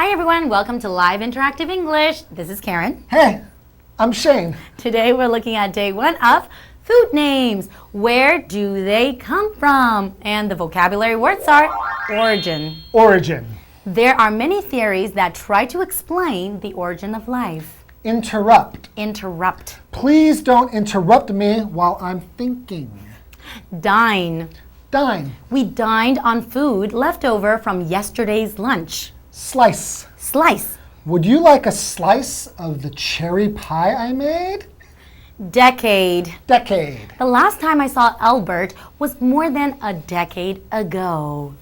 Hi everyone, welcome to Live Interactive English. This is Karen. Hey, I'm Shane. Today we're looking at day 1 of food names. Where do they come from? And the vocabulary words are origin. Origin. There are many theories that try to explain the origin of life. Interrupt. Interrupt. Please don't interrupt me while I'm thinking. Dine. Dine. We dined on food left over from yesterday's lunch. Slice. Slice. Would you like a slice of the cherry pie I made? Decade. Decade. The last time I saw Albert was more than a decade ago.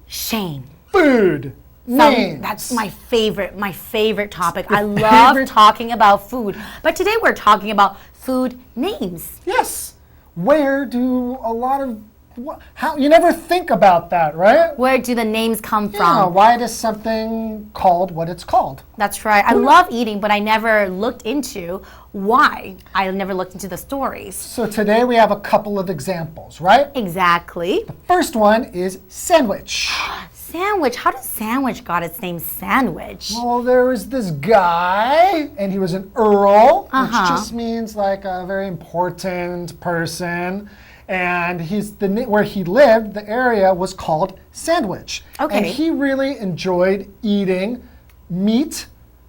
Shane. Food. Names. That's my favorite topic. I love talking about food. But today we're talking about food names. Yes. Where do a lot of how you never think about that, right? Where do the names come Yeah, from? why is something called what it's called? That's right. I love eating, but I never looked into why. I never looked into the stories. So today we have a couple of examples, right? Exactly. First one is sandwich. Sandwich. How does sandwich got its name sandwich? Well, there was this guy, and he was an earl, which just means like a very important person. And where he lived, the area was called Sandwich. Okay. And he really enjoyed eating meat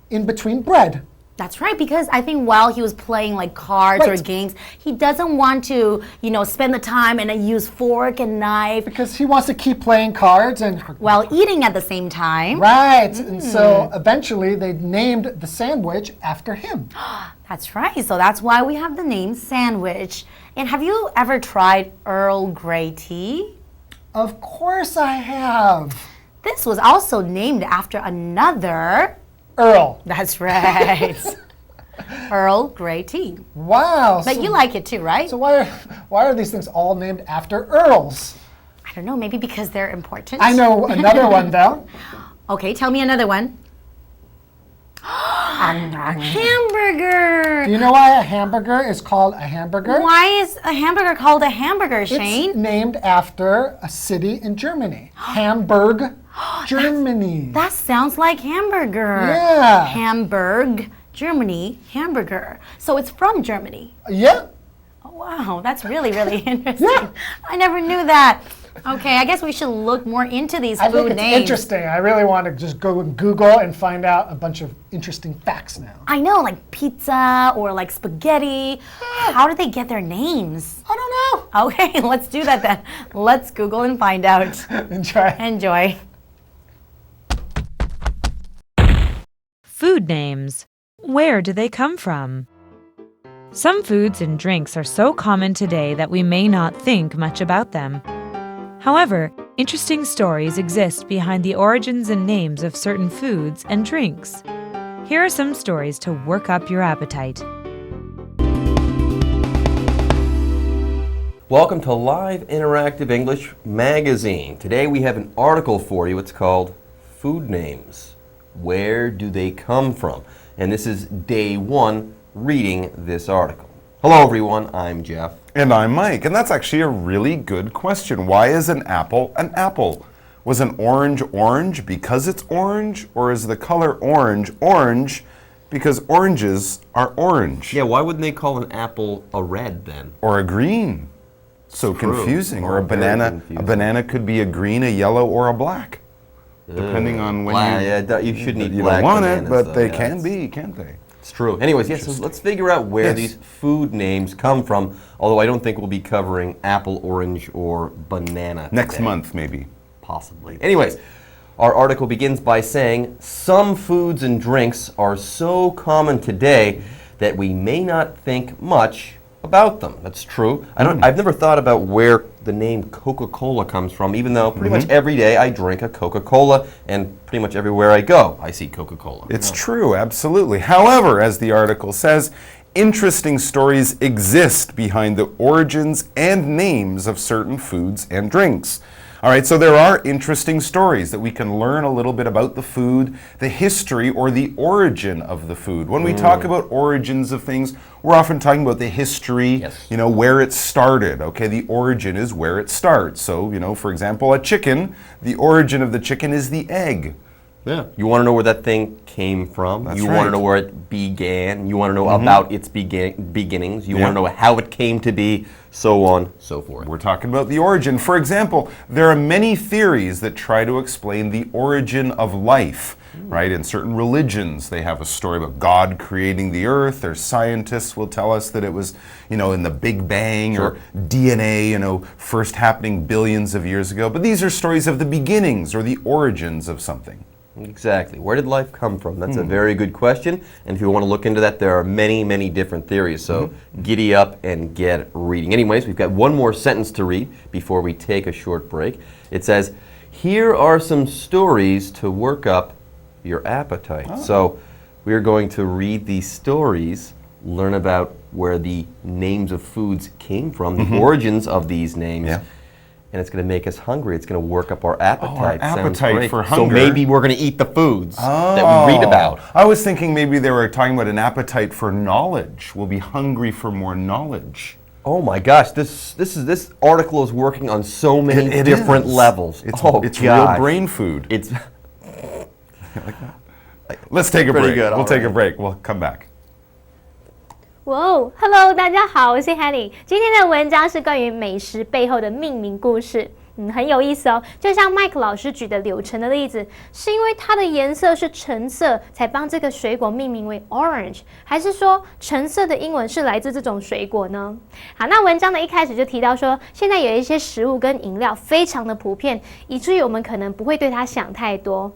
in between bread. That's right, because I think while he was playing like cards or Right. games, he doesn't want to, spend the time and use fork and knife Because he wants to keep playing cards and while eating at the same time. right. And so eventually they named the sandwich after him. That's right. So that's why we have the name sandwich. And have you ever tried Earl Grey tea? Of course I have. This was also named after another. Earl. That's right. Earl Grey tea. Wow. But you like it too, right? So why are these things all named after earls? I don't know, maybe because they're important. I know another one though. Okay, tell me another one. Hamburger. Do you know why a hamburger is called a hamburger? Why is a hamburger called a hamburger, It's Shane? named after a city in Germany. Hamburg, Germany. That sounds like hamburger. Yeah. Hamburg, Germany, hamburger. So it's from Germany. Yeah. Oh, wow, that's really, really interesting. Yeah. I never knew that. Okay, I guess we should look more into these I food think it's names. interesting. I really want to just go and Google and find out a bunch of interesting facts now. I know, like pizza or like spaghetti. How did they get their names? I don't know. Okay, let's do that then. Let's Google and find out. Enjoy. Enjoy. Food names. Where do they come from? Some foods and drinks are so common today that we may not think much about them. However, interesting stories exist behind the origins and names of certain foods and drinks. Here are some stories to work up your appetite. Welcome to Live Interactive English Magazine. Today we have an article for you. It's called Food Names. Where do they come from? And this is day 1 reading this article. Hello everyone, I'm Jeff. And I'm Mike, and that's actually a really good question. Why is an apple an apple? Was an orange orange because it's orange, or is the color orange orange because oranges are orange? Yeah, why wouldn't they call an apple a red then? Or a green? So True. confusing. Or Oh, a very banana. confusing. A banana could be a green, a yellow, or a black, depending on when you shouldn't eat you black don't want it, bananas, but though. they Yeah, can it's- be, can't they? It's true. Anyways, yes, so let's figure out where Yes. these food names come from, although I don't think we'll be covering apple, orange, or banana Next today. month, maybe. Possibly. Anyways, our article begins by saying, some foods and drinks are so common today that we may not think much about them. That's true. I've never thought about where the name Coca-Cola comes from, even though pretty much every day I drink a Coca-Cola, and pretty much everywhere I go I see Coca-Cola. It's true, absolutely. However, as the article says, interesting stories exist behind the origins and names of certain foods and drinks. All right, so there are interesting stories that we can learn a little bit about the food, the history, or the origin of the food. When we talk about origins of things, we're often talking about the history, Yes. where it started. Okay, the origin is where it starts. So, for example, a chicken, the origin of the chicken is the egg. Yeah. You want to know where that thing came from. That's you right. want to know where it began. You want to know about its beginnings. You want to know how it came to be, so on, so forth. We're talking about the origin. For example, there are many theories that try to explain the origin of life, right? In certain religions, they have a story about God creating the earth. Their scientists will tell us that it was, in the Big Bang or DNA, first happening billions of years ago. But these are stories of the beginnings or the origins of something. Exactly. Where did life come from? That's a very good question. And if you want to look into that, there are many, many different theories. So giddy up and get reading. Anyways, we've got one more sentence to read before we take a short break. It says, here are some stories to work up your appetite. Oh. So we're going to read these stories, learn about where the names of foods came from, the origins of these names. Yeah. And it's going to make us hungry. It's going to work up our appetite. Our Sounds appetite great. for So hunger. maybe we're going to eat the foods that we read about. I was thinking maybe they were talking about an appetite for knowledge. We'll be hungry for more knowledge. Oh my gosh, this article is working on so many It different is. levels. It's gosh. real brain food. It's Let's take a Pretty break. good, We'll all take a right. break. We'll come back. 哇哦 ，Hello， 大家好，我是 Henny。今天的文章是关于美食背后的命名故事，很有意思哦。就像麦克老师举的柳橙的例子，是因为它的颜色是橙色，才帮这个水果命名为 orange， 还是说橙色的英文是来自这种水果呢？好，那文章的一开始就提到说，现在有一些食物跟饮料非常的普遍，以至于我们可能不会对它想太多。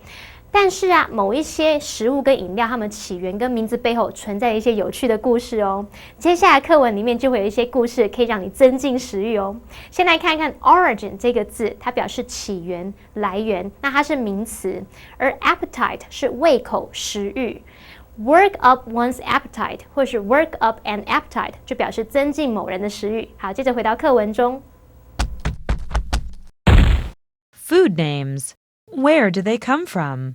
但是啊，某一些食物跟饮料，它们起源跟名字背后存在一些有趣的故事哦。接下来课文里面就会有一些故事，可以让你增进食欲哦。先来看看 origin 这个字，它表示起源、来源，那它是名词，而 appetite 是胃口、食欲。Work up one's appetite 或是 work up an appetite 就表示增进某人的食欲。好，接着回到课文中。Food names. Where do they come from?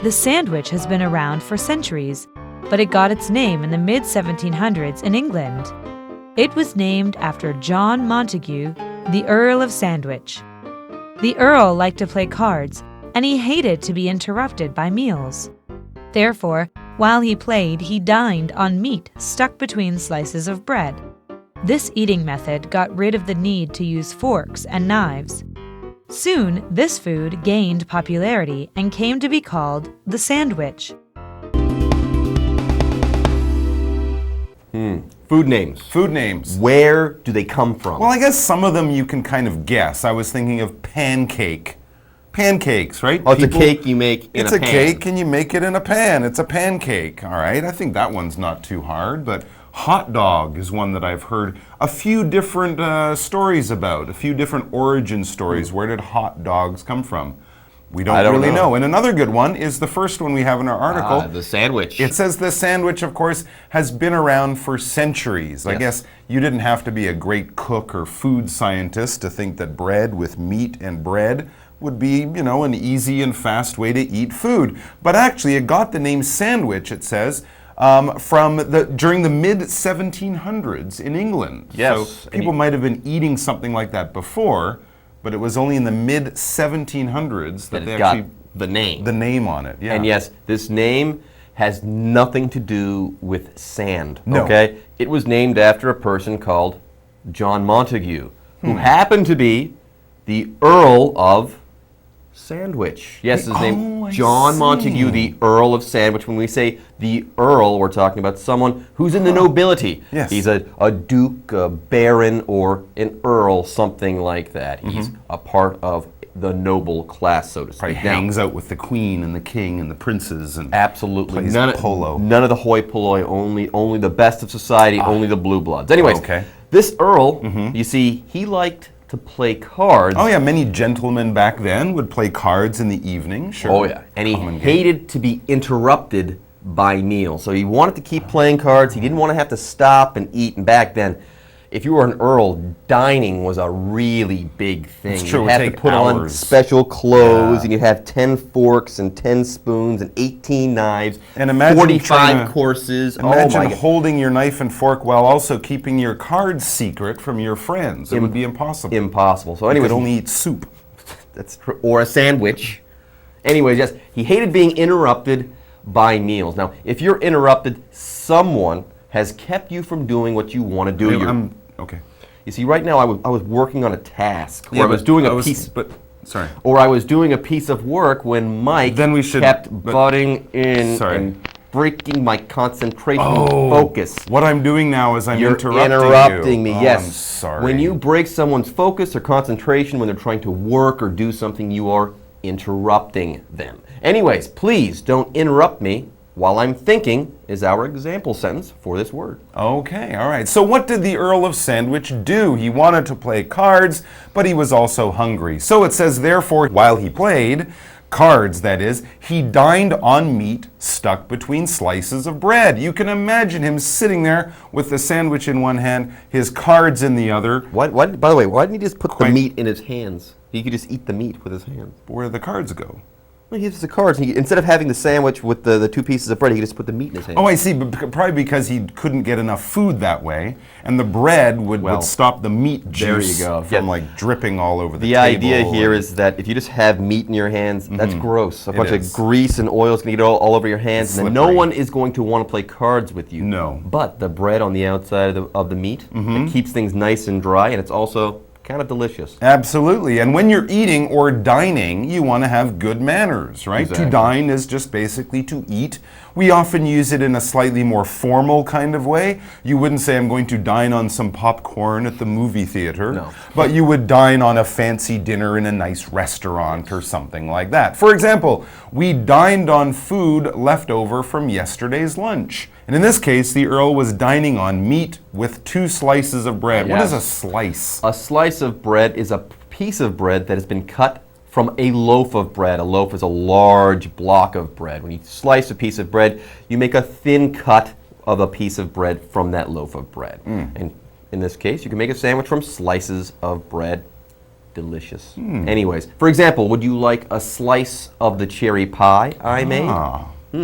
The sandwich has been around for centuries, but it got its name in the mid-1700s in England. It was named after John Montague, the Earl of Sandwich. The Earl liked to play cards, and he hated to be interrupted by meals. Therefore, while he played, he dined on meat stuck between slices of bread. This eating method got rid of the need to use forks and knives. Soon, this food gained popularity and came to be called the sandwich. food names. Food names. Where do they come from? Well, I guess some of them you can kind of guess. I was thinking of pancake. Pancakes, right? Oh, it's a cake you make in It's a a pan. cake and you make it in a pan. It's a pancake, all right? I think that one's not too hard, but hot dog is one that I've heard a few different stories about, a few different origin stories. Where did hot dogs come from? We don't really know. And another good one is the first one we have in our article. The sandwich. It says the sandwich, of course, has been around for centuries. I guess you didn't have to be a great cook or food scientist to think that bread with meat and bread would be, an easy and fast way to eat food. But actually, it got the name sandwich, it says, during the mid-1700s in England. Yes. So people might have been eating something like that before, but it was only in the mid-1700s that they got actually the name. the name on it. Yeah. And yes, this name has nothing to do with sand. No. Okay? It was named after a person called John Montague, who happened to be the Earl of Sandwich. Yes, his name John Montague, the Earl of Sandwich. When we say the Earl, we're talking about someone who's in the nobility. Yes. He's a duke, a baron, or an earl, something like that. He's a part of the noble class, so to speak. Probably hangs out with the queen and the king and the princes and Absolutely. plays polo. None of the hoi polloi, only the best of society, only the blue bloods. Anyways, Okay. this Earl, you see, he liked to play cards. Oh yeah, many gentlemen back then would play cards in the evening. Sure. Oh yeah, and he Common game. hated to be interrupted by meals. So he wanted to keep playing cards. He didn't want to have to stop and eat. And back then, if you were an earl, dining was a really big thing. It's true, You it had would to take put on hours. special clothes, Yeah. and you'd have 10 forks and 10 spoons and 18 knives, And imagine 45 trying to- courses. Imagine oh my God. holding your knife and fork while also keeping your cards secret from your friends. It would be impossible. Impossible. So You anyway, could only eat soup. that's true. Or a sandwich. Anyways, yes, he hated being interrupted by meals. Now, if you're interrupted, someone has kept you from doing what you want to do. Okay. You see, right now I was working on a task, or I was doing a piece. Sorry. Or I was doing a piece of work when Mike kept butting in and breaking my concentration and focus. What I'm doing now is You're interrupting me. you. Yes. I'm sorry. When you break someone's focus or concentration when they're trying to work or do something, you are interrupting them. Anyways, please don't interrupt me while I'm thinking is our example sentence for this word. Okay, all right. So what did the Earl of Sandwich do? He wanted to play cards, but he was also hungry. So it says, therefore, while he played cards, that is, he dined on meat stuck between slices of bread. You can imagine him sitting there with the sandwich in one hand, his cards in the other. By the way, why didn't he just put the meat in his hands? He could just eat the meat with his hands. Where the cards go? Well, he uses the cards. Instead of having the sandwich with the 2 pieces of bread, he could just put the meat in his hand. Oh, I see. But probably because he couldn't get enough food that way, and the bread would stop the meat juice from like dripping all over the table. The idea here is that if you just have meat in your hands, that's gross. A bunch of grease and oil is going to get all over your hands, and then no one is going to want to play cards with you. No. But the bread on the outside of the meat, it keeps things nice and dry, and it's also kind of delicious. Absolutely. And when you're eating or dining, you want to have good manners, right? Exactly. To dine is just basically to eat. We often use it in a slightly more formal kind of way. You wouldn't say, I'm going to dine on some popcorn at the movie theater. No. But you would dine on a fancy dinner in a nice restaurant or something like that. For example, we dined on food left over from yesterday's lunch. And in this case, the Earl was dining on meat with 2 slices of bread. What is a slice? A slice of bread is a piece of bread that has been cut from a loaf of bread. A loaf is a large block of bread. When you slice a piece of bread, you make a thin cut of a piece of bread from that loaf of bread. And in this case, you can make a sandwich from slices of bread. Delicious. Anyways, for example, would you like a slice of the cherry pie I made?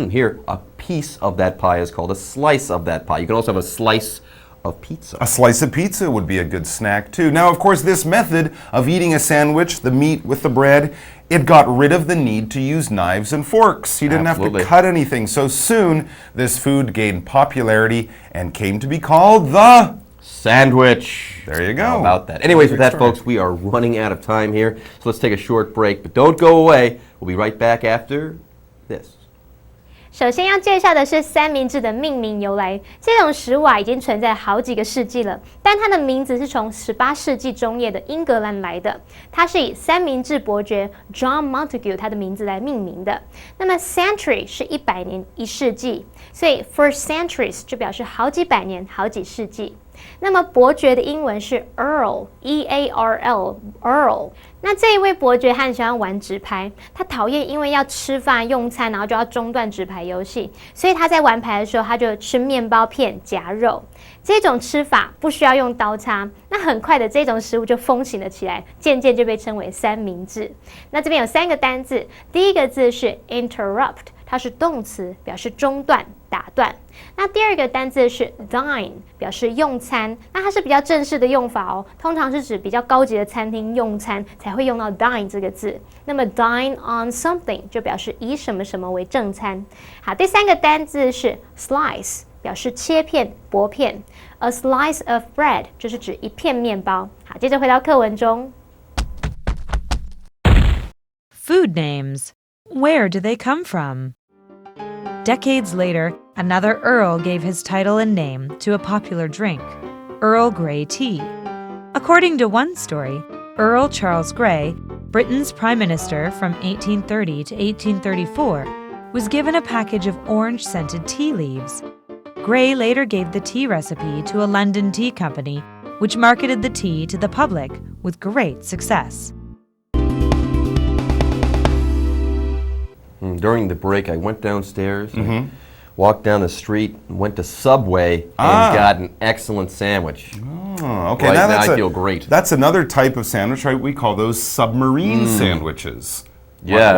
Here, a piece of that pie is called a slice of that pie. You can also have a slice of pizza. A slice of pizza would be a good snack too. Now, of course, this method of eating a sandwich, the meat with the bread, it got rid of the need to use knives and forks. You didn't have to cut anything. So soon, this food gained popularity and came to be called the sandwich. There you go. How about that? Anyways, with that, folks, we are running out of time here. So let's take a short break, but don't go away. We'll be right back after this. 首先要介绍的是三明治的命名由来。这种食物已经存在好几个世纪了，但它的名字是从18世纪中叶的英格兰来的。它是以三明治伯爵 John Montagu 他的名字来命名的。那么 century 是100年、1世纪，所以 for centuries 就表示好几百年、好几世纪。那么伯爵的英文是 Earl Earl。那这一位伯爵很喜欢玩纸牌，他讨厌因为要吃饭用餐，然后就要中断纸牌游戏，所以他在玩牌的时候，他就吃面包片夹肉。这种吃法不需要用刀叉，那很快的这种食物就风行了起来，渐渐就被称为三明治。那这边有3个单字，第一个字是 interrupt， 它是动词，表示中断、打断。那第二个单字是 dine， 表示用餐，那它是比较正式的用法哦，通常是指比较高级的餐厅用餐才会用到 dine 这个字。那么 dine on something 就表示以什么什么为正餐。好，第3个单字是 slice， 表示切片、薄片。A slice of bread 就是指一片面包。好，接着回到课文中。Food names. Where do they come from? Decades later, another Earl gave his title and name to a popular drink, Earl Grey tea. According to one story, Earl Charles Grey, Britain's prime minister from 1830 to 1834, was given a package of orange-scented tea leaves. Grey later gave the tea recipe to a London tea company, which marketed the tea to the public with great success. During the break, I went downstairs, walked down the street, and went to Subway and got an excellent sandwich. Oh, okay. Right now I feel great. That's another type of sandwich, right? We call those submarine sandwiches. Yeah.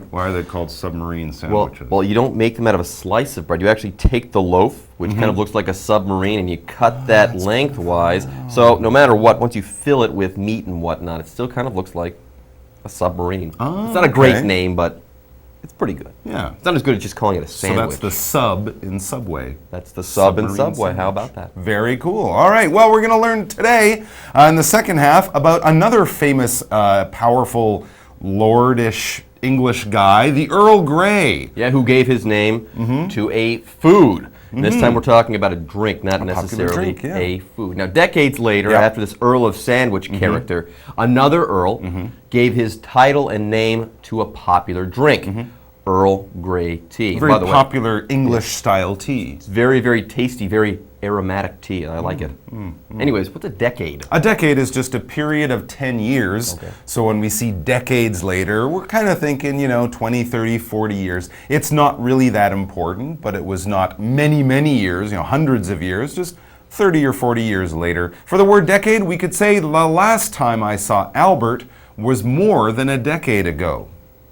Why are they called submarine sandwiches? Well, you don't make them out of a slice of bread. You actually take the loaf, which kind of looks like a submarine, and you cut that lengthwise. So no matter what, once you fill it with meat and whatnot, it still kind of looks like a submarine. It's not a great name, but It's pretty good. Yeah. It's not as good as just calling it a So sandwich. that's the sub in Subway. That's the sub in Submarine Subway. How sandwich. about that? Very cool. All right. Well, we're going to learn today in the second half about another famous, powerful, lordish English guy, the Earl Grey. Yeah, who gave his name to a food. And this time we're talking about a drink, not necessarily drink, yeah. a food. Now, decades later, Yeah. after this Earl of Sandwich character, another Earl gave his title and name to a popular drink, Earl Grey tea. Very By the way, popular English-style tea. it's very, very tasty, very aromatic tea. I like it. Anyways, what's a decade? A decade is just a period of 10 years. Okay. So when we see decades later, we're kind of thinking, 20, 30, 40 years. It's not really that important, but it was not many, many years, hundreds of years, just 30 or 40 years later. For the word decade, we could say the last time I saw Albert was more than a decade ago.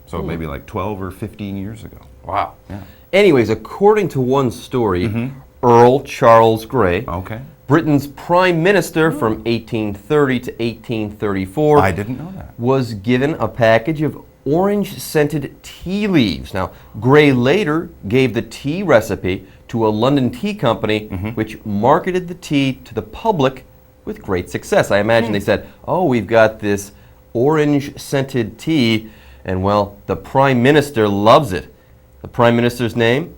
So maybe like 12 or 15 years ago. Wow. Yeah. Anyways, according to one story, Earl Charles Grey, Okay. Britain's prime minister from 1830 to 1834, I didn't know that. was given a package of orange-scented tea leaves. Now, Grey later gave the tea recipe to a London tea company, which marketed the tea to the public with great success. I imagine they said, oh, we've got this orange-scented tea, and well, the prime minister loves it. The prime minister's name?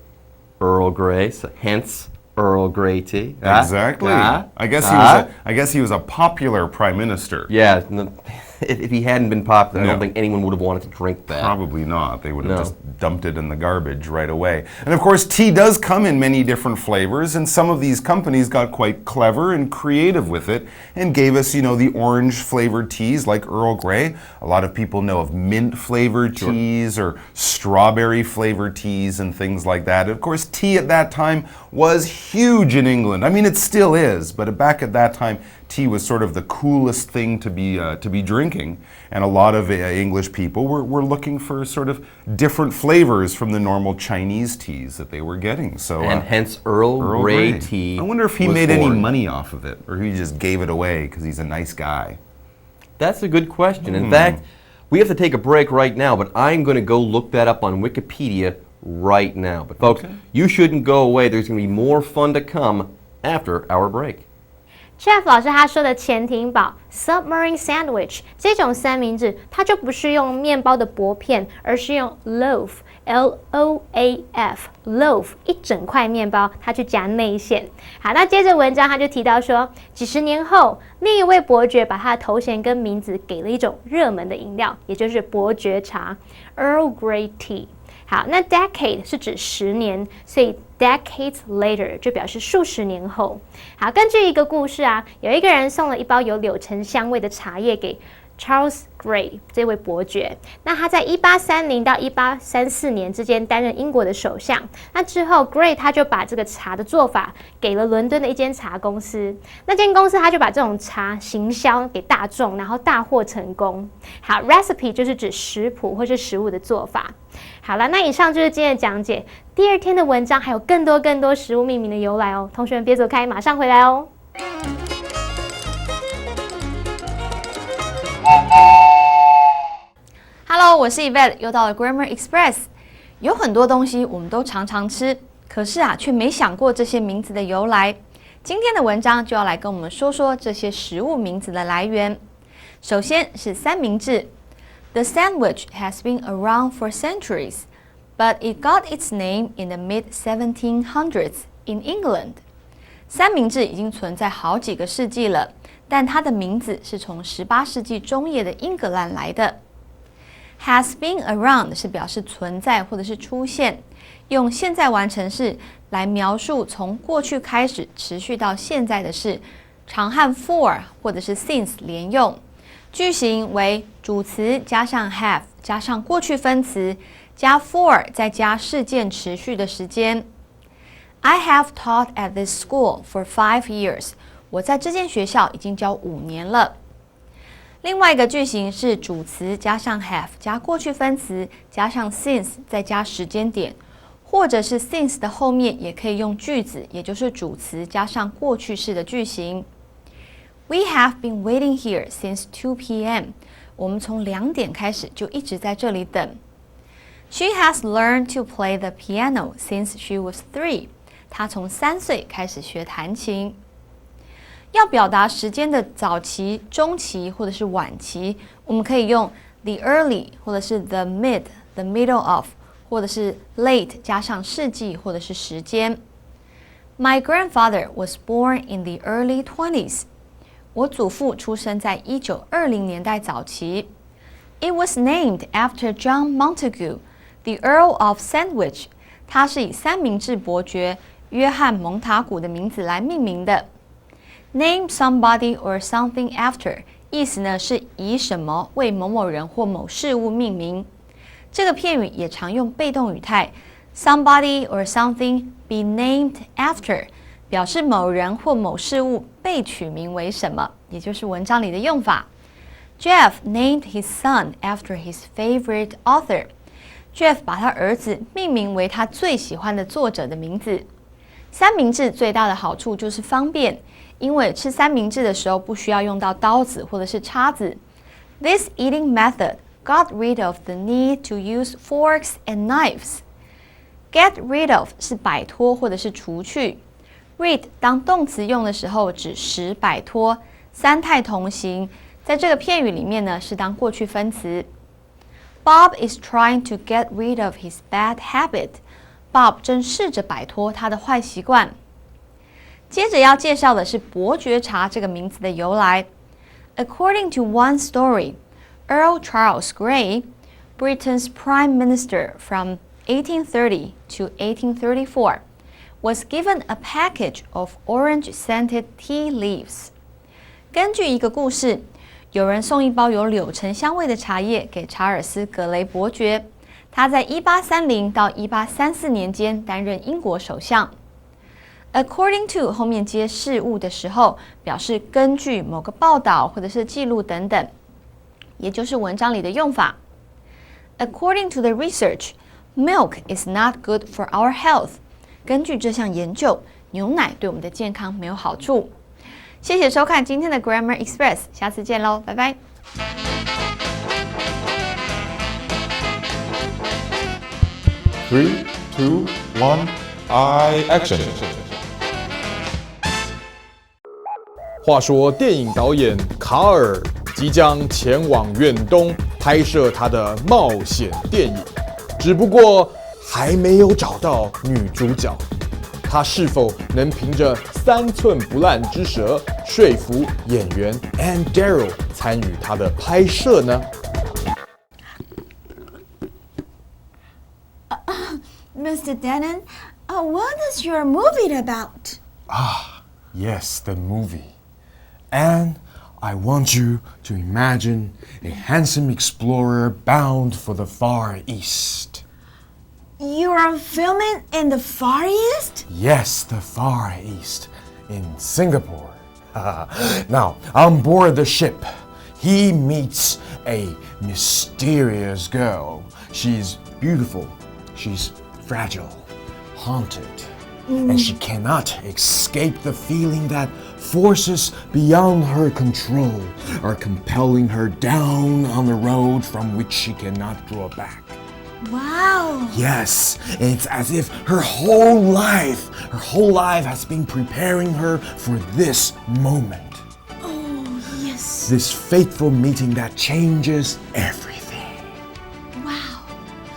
Earl Grey, so hence Earl Grey tea. Exactly. I guess he was a popular prime minister. Yeah, if he hadn't been popular, I No. don't think anyone would have wanted to drink that. Probably not. They would have No. just dumped it in the garbage right away. And of course, tea does come in many different flavors, and some of these companies got quite clever and creative with it and gave us, the orange flavored teas like Earl Grey. A lot of people know of mint flavored teas or strawberry flavored teas and things like that. Of course, tea at that time was huge in England. I mean, it still is, but back at that time, tea was sort of the coolest thing to be drinking, and a lot of English people were looking for sort of different flavors from the normal Chinese teas that they were getting. So And hence Earl Grey tea. I wonder if he was made any born. money off of it, or he just gave it away because he's a nice guy. That's a good question. In fact, we have to take a break right now, but I'm going to go look that up on Wikipedia right now. But folks, you shouldn't go away. There's going to be more fun to come after our break. Jeff 老师他说的潜艇堡 submarine sandwich 这种三明治，它就不是用面包的薄片，而是用 loaf L-O-A-F loaf 一整块面包，它去夹内馅。好，那接着文章他就提到说，几十年后，另一位伯爵把他的头衔跟名字给了一种热门的饮料，也就是伯爵茶 Earl Grey Tea。好，那 decade 是指10年，所以 decades later 就表示数十年后。好，根据一个故事啊，有一个人送了一包有柳橙香味的茶叶给 Charles Grey 这位伯爵，那他在1830到1834年之间担任英国的首相。那之后 Grey 他就把这个茶的做法给了伦敦的一间茶公司，那间公司他就把这种茶行销给大众，然后大获成功。好 ，recipe 就是指食谱或是食物的做法。好了，那以上就是今天的讲解。第二天的文章还有更多食物命名的由来哦，同学们别走开，马上回来哦。Hello， 我是 Yvette， 又到了 Grammar Express。有很多东西我们都常常吃，可是却没想过这些名字的由来。今天的文章就要来跟我们说说这些食物名字的来源。首先是三明治。The sandwich has been around for centuries, but it got its name in the mid-1700s in England. 三明治已经存在好几个世纪了，但它的名字是从18世纪中叶的英格兰来的。Has been around 是表示存在或者是出现，用现在完成式来描述从过去开始持续到现在的事，常和 for 或者是 since 连用。句型为主词加上 have 加上过去分词加 for 再加事件持续的时间。I have taught at this school for 5 years. 我在这间学校已经教5年了。另外一个句型是主词加上 have 加过去分词加上 since 再加时间点，或者是 since 的后面也可以用句子，也就是主词加上过去式的句型。We have been waiting here since 2 p.m. 我们从2点开始就一直在这里等。She has learned to play the piano since she was 3. 她从3岁开始学弹琴。要表达时间的早期、中期或者是晚期，我们可以用 the early 或者是 the mid, the middle of 或者是 late 加上世纪或者是时间。My grandfather was born in the early 20s. 我祖父出生在1920年代早期。It was named after John Montagu, the Earl of Sandwich. 它是以三明治伯爵约翰蒙塔古的名字来命名的。Name somebody or something after 意思呢是以什么为某某人或某事物命名。这个片语也常用被动语态 somebody or something be named after 表示某人或某事物被取名为什么，也就是文章里的用法。Jeff named his son after his favorite author. Jeff 把他儿子命名为他最喜欢的作者的名字。三明治最大的好处就是方便，因为吃三明治的时候不需要用到刀子或者是叉子。This eating method got rid of the need to use forks and knives. Get rid of 是摆脱或者是除去。Rid 当动词用的时候指使摆脱，三态同形，在这个片语里面呢是当过去分词。Bob is trying to get rid of his bad habit. Bob 正试着摆脱他的坏习惯。接着要介绍的是伯爵茶这个名字的由来。According to one story, Earl Charles Grey, Britain's prime minister from 1830 to 1834, was given a package of orange-scented tea leaves. 根据一个故事，有人送一包有柳橙香味的茶叶给查尔斯·格雷伯爵。他在1830到1834年间担任英国首相。According to 后面接事物的时候，表示根据某个报道或者是记录等等，也就是文章里的用法。According to the research, milk is not good for our health. 根据这项研究，牛奶对我们的健康没有好处。谢谢收看今天的 Grammar Express， 下次见喽，拜拜。3, 2, 1, action! 话说，电影导演卡尔即将前往远东拍摄他的冒险电影，只不过还没有找到女主角。他是否能凭着3寸不烂之舌说服演员 Ann Darrow 参与他的拍摄呢？Mr. Denon, what is your movie about? Yes, the movie. And I want you to imagine a handsome explorer bound for the Far East. You are filming in the Far East? Yes, the Far East, in Singapore. Now, on board the ship, he meets a mysterious girl. She's beautiful. She's fragile, haunted, and she cannot escape the feeling that forces beyond her control are compelling her down on the road from which she cannot draw back. Wow. Yes, it's as if her whole life has been preparing her for this moment. Oh, yes. This fateful meeting that changes everything. Wow.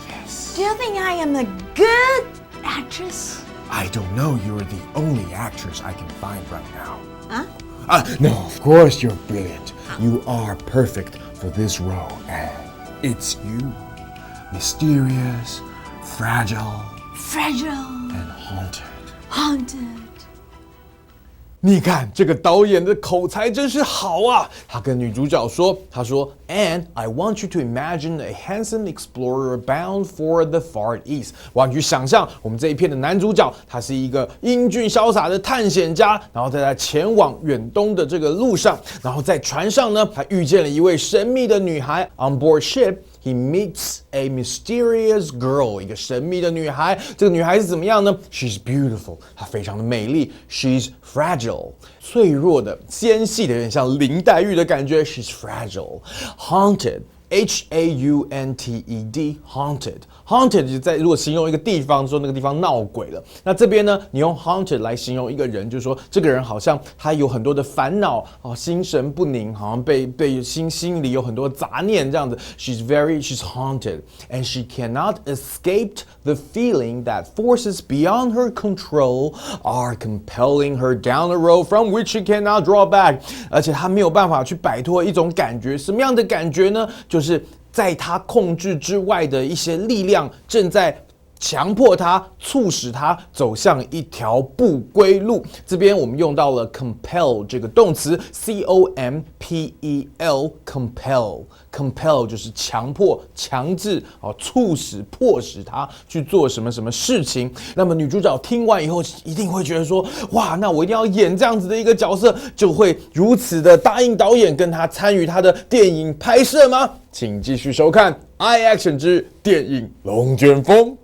Yes. Do you think I am a good actress? I don't know. You're the only actress I can find right now. Huh? No, of course you're brilliant. You are perfect for this role, and it's you. Mysterious, fragile, and haunted. Haunted. 你看这个导演的口才真是好啊！他跟女主角说：“他说 ，And I want you to imagine a handsome explorer bound for the Far East。我让你去想象我们这一片的男主角，他是一个英俊潇洒的探险家，然后在他前往远东的这个路上，然后在船上呢，他遇见了一位神秘的女孩。On board ship。”He meets a mysterious girl， 一个神秘的女孩。这个女孩是怎么样呢 ？She's beautiful， 她非常的美丽。She's fragile， 脆弱的、纤细的，有点像林黛玉的感觉。She's fragile， haunted， haunted 在如果形容一个地方说那个地方闹鬼了，那这边呢你用 haunted 来形容一个人，就是说这个人好像他有很多的烦恼心神不宁，好像被心里有很多杂念这样子。She's haunted and she cannot escape the feeling that forces beyond her control are compelling her down a road from which she cannot draw back。而且她没有办法去摆脱一种感觉，什么样的感觉呢？就是在她控制之外的一些力量正在强迫他，促使他走向一条不归路。这边我们用到了 compel 这个动词 compel 就是强迫、强制、促使、迫使他去做什么什么事情。那么女主角听完以后一定会觉得说，哇，那我一定要演这样子的一个角色，就会如此的答应导演跟他参与他的电影拍摄吗？请继续收看 I Action 之电影龙卷风。